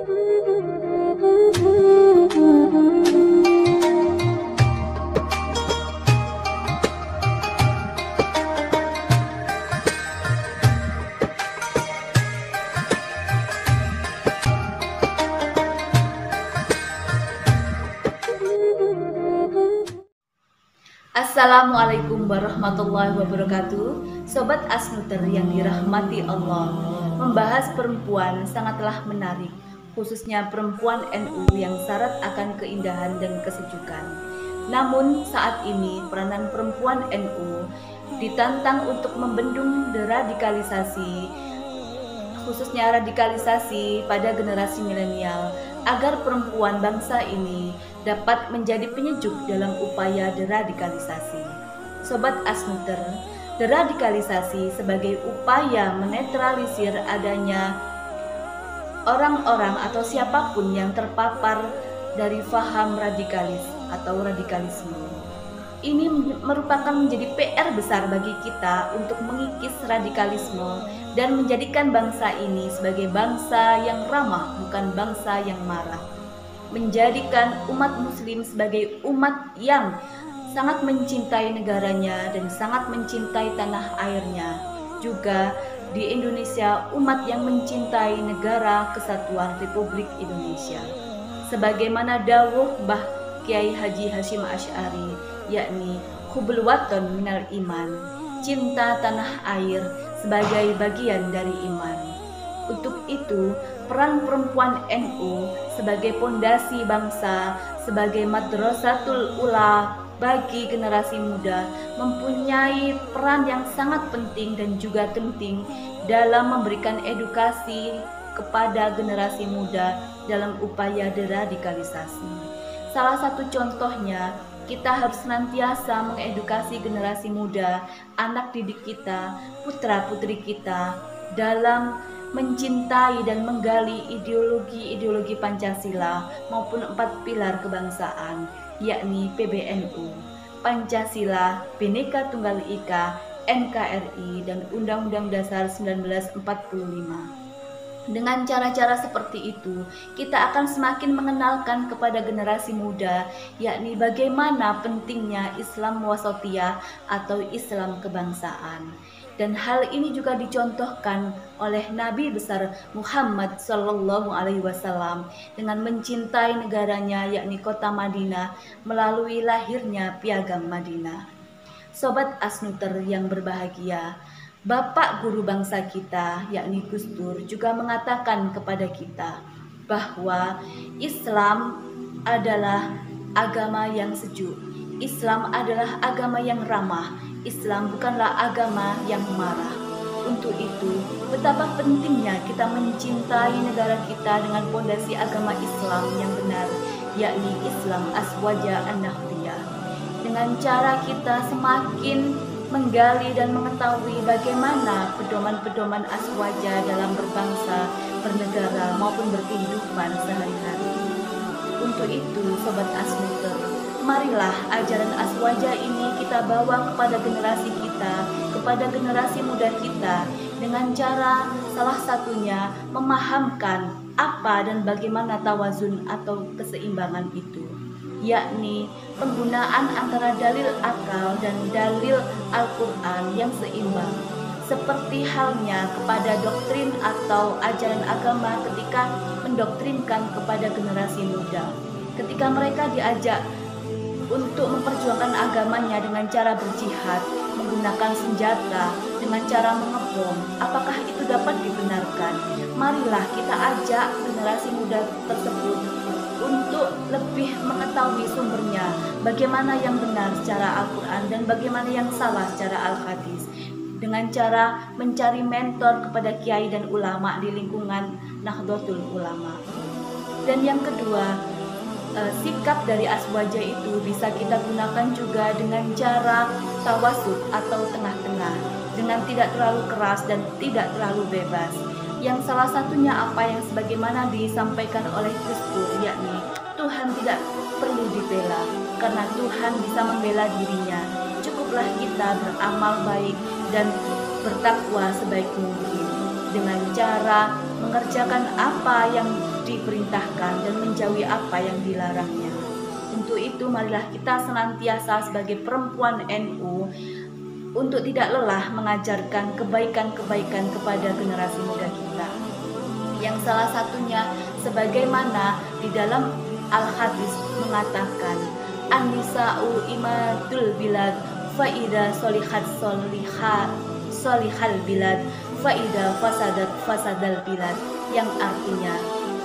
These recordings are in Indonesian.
Assalamualaikum warahmatullahi wabarakatuh. Sobat Asnuter yang dirahmati Allah, membahas perempuan sangatlah menarik, khususnya perempuan NU yang syarat akan keindahan dan kesejukan. Namun saat ini peranan perempuan NU ditantang untuk membendung deradikalisasi, khususnya radikalisasi pada generasi milenial, agar perempuan bangsa ini dapat menjadi penyejuk dalam upaya deradikalisasi. Sobat Asnuter, deradikalisasi sebagai upaya menetralisir adanya orang-orang atau siapapun yang terpapar dari faham radikalis atau radikalisme. Ini merupakan menjadi PR besar bagi kita untuk mengikis radikalisme dan menjadikan bangsa ini sebagai bangsa yang ramah, bukan bangsa yang marah. Menjadikan umat muslim sebagai umat yang sangat mencintai negaranya dan sangat mencintai tanah airnya. Juga di Indonesia umat yang mencintai negara kesatuan Republik Indonesia. Sebagaimana dawuh Mbah Kiai Haji Hasyim Asy'ari, yakni hubbul waton minal iman, cinta tanah air sebagai bagian dari iman. Untuk itu, peran perempuan NU sebagai pondasi bangsa, sebagai madrasatul ula bagi generasi muda mempunyai peran yang sangat penting dan juga penting dalam memberikan edukasi kepada generasi muda dalam upaya deradikalisasi. Salah satu contohnya, kita harus senantiasa mengedukasi generasi muda, anak didik kita, putra-putri kita dalam mencintai dan menggali ideologi-ideologi Pancasila maupun 4 pilar kebangsaan, yakni PBNU, Pancasila, Bhinneka Tunggal Ika, NKRI, dan Undang-Undang Dasar 1945. Dengan cara-cara seperti itu, kita akan semakin mengenalkan kepada generasi muda, yakni bagaimana pentingnya Islam wasatiyah atau Islam kebangsaan. Dan hal ini juga dicontohkan oleh Nabi besar Muhammad SAW dengan mencintai negaranya, yakni kota Madinah, melalui lahirnya Piagam Madinah. Sobat Asnuter yang berbahagia, Bapak Guru bangsa kita, yakni Gus Dur, juga mengatakan kepada kita bahwa Islam adalah agama yang sejuk. Islam adalah agama yang ramah. Islam bukanlah agama yang marah. Untuk itu, betapa pentingnya kita mencintai negara kita dengan pondasi agama Islam yang benar, yakni Islam Aswaja An-Nahdliyah. Dengan cara kita semakin menggali dan mengetahui bagaimana pedoman-pedoman aswaja dalam berbangsa, bernegara maupun berkehidupan sehari-hari. Untuk itu, Sobat Asnuter, marilah ajaran aswaja ini kita bawa kepada generasi kita, kepada generasi muda kita, dengan cara salah satunya memahamkan apa dan bagaimana tawazun atau keseimbangan itu, yakni penggunaan antara dalil akal dan dalil Al-Quran yang seimbang, seperti halnya kepada doktrin atau ajaran agama ketika mendoktrinkan kepada generasi muda. Ketika mereka diajak untuk memperjuangkan agamanya dengan cara berjihad, menggunakan senjata, dengan cara mengebom, apakah itu dapat dibenarkan? Marilah kita ajak generasi muda tersebut untuk lebih mengetahui sumbernya, bagaimana yang benar secara Al-Quran dan bagaimana yang salah secara Al-Hadis, dengan cara mencari mentor kepada kiai dan ulama di lingkungan Nahdlatul Ulama. Dan yang kedua, sikap dari aswaja itu bisa kita gunakan juga dengan cara tawasud atau tengah-tengah, dengan tidak terlalu keras dan tidak terlalu bebas. Yang salah satunya apa yang sebagaimana disampaikan oleh Gus Dur, yakni Tuhan tidak perlu dibela karena Tuhan bisa membela dirinya. Cukuplah kita beramal baik dan bertakwa sebaik mungkin dengan cara mengerjakan apa yang diperintahkan dan menjauhi apa yang dilarangnya. Untuk itu marilah kita senantiasa sebagai perempuan NU untuk tidak lelah mengajarkan kebaikan-kebaikan kepada generasi muda kita. Yang salah satunya sebagaimana di dalam Al-Hadis mengatakan, An-nisa'u imadul bilad fa'ida solihat solihal bilad fa'ida fasadat fasadal bilad, yang artinya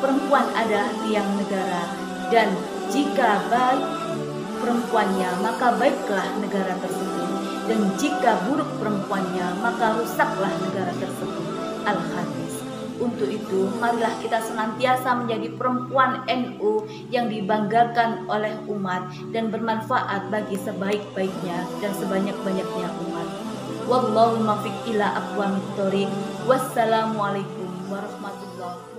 perempuan adalah tiang negara, dan jika baik perempuannya maka baiklah negara tersebut, dan jika buruk perempuannya maka rusaklah negara tersebut. Al-Hadis. Untuk itu, marilah kita senantiasa menjadi perempuan NU yang dibanggakan oleh umat dan bermanfaat bagi sebaik-baiknya dan sebanyak-banyaknya umat. Wallahu muwaffiq ila aqwamit thoriq. Wassalamualaikum warahmatullahi wabarakatuh.